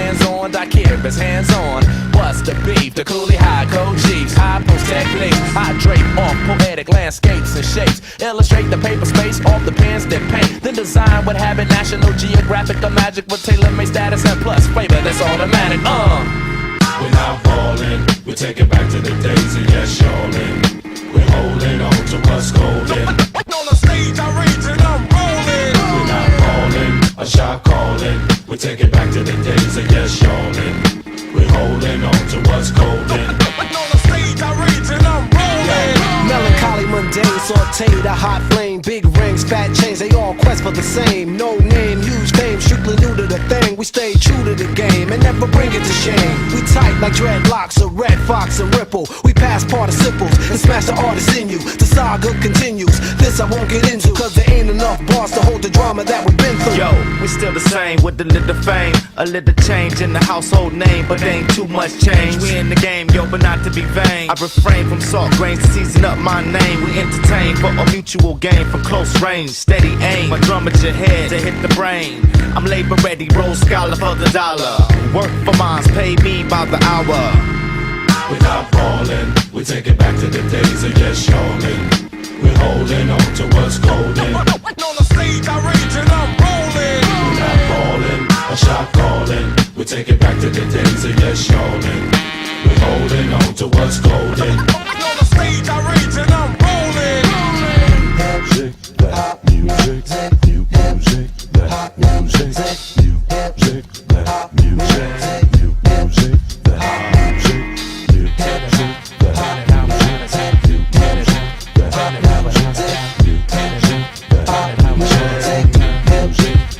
hands-on, Daiquiri's hands-on. What's the beef? The coolie high, code G's, high post techniques. I drape off poetic landscapes and shapes. Illustrate the paper space off the pens that paint. Then design what habit, National Geographic or Magic with tailor-made status and plus flavor that's automatic. We're not falling, we take it back to the days of yes, y'allin'. We're holding on to what's golden. On the stage I rage and I'm rolling. We're not falling, a shot calling. We take it back to the days of yes, y'allin'. We're holding on to what's golden. On the stage I rage and I'm rolling. Melancholy, mundane, sauteed, a hot flame. Big rings, fat chains, they all quest for the same. No name, huge fame, strictly new to the thing. We stay true to the game and never bring it to shame. We tight like dreadlocks, a red fox and ripple. We pass participles and smash the artists in you. The saga continues, this I won't get into, cause there ain't enough bars to hold the drama that we've been through. Yo, we still the same with a little fame, a little change in the household name, but ain't too much change. We in the game, yo, but not to be vain. I refrain from salt grains to season up my name. We entertain for a mutual gain from close range, steady aim. My drum at your head to hit the brain. I'm labor ready, roll scholar for the dollar. Work for mines, pay me by the hour. We're not falling, we take it back to the days of yes, y'allin'. We're holding on to what's golden. On the stage I rage and I'm rolling. We're not falling, a shot calling. We take it back to the days of yes, y'allin'. We're holding on to what's golden. On the stage I rage and I'm rolling. Music, that music, new music, that music, music, that music, new music, that music, new music, that music, new music, that music,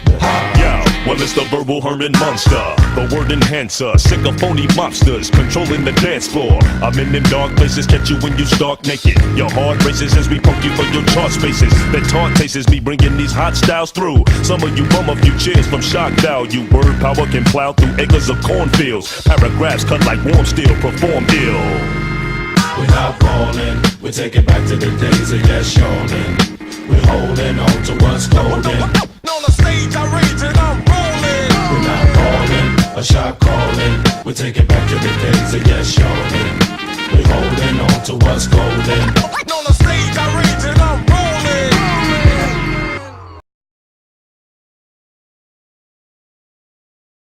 that Well, it's the verbal Herman Monster, the word enhancer, sick of phony mobsters controlling the dance floor. I'm in them dark places, catch you when you stark naked. Your heart races as we punk you for your chart spaces. That taunt tastes me bringing these hot styles through. Some of you bum a few cheers from shock value. Word power can plow through acres of cornfields. Paragraphs cut like warm steel, perform ill. We're not falling, we take it back to the days of yes, y'allin'. We're holding on to what's golden. On the stage I rage and I'm rolling. We're not falling, a shot calling. We take it back to the days of yes, y'allin'. We're holding on to what's golden. On the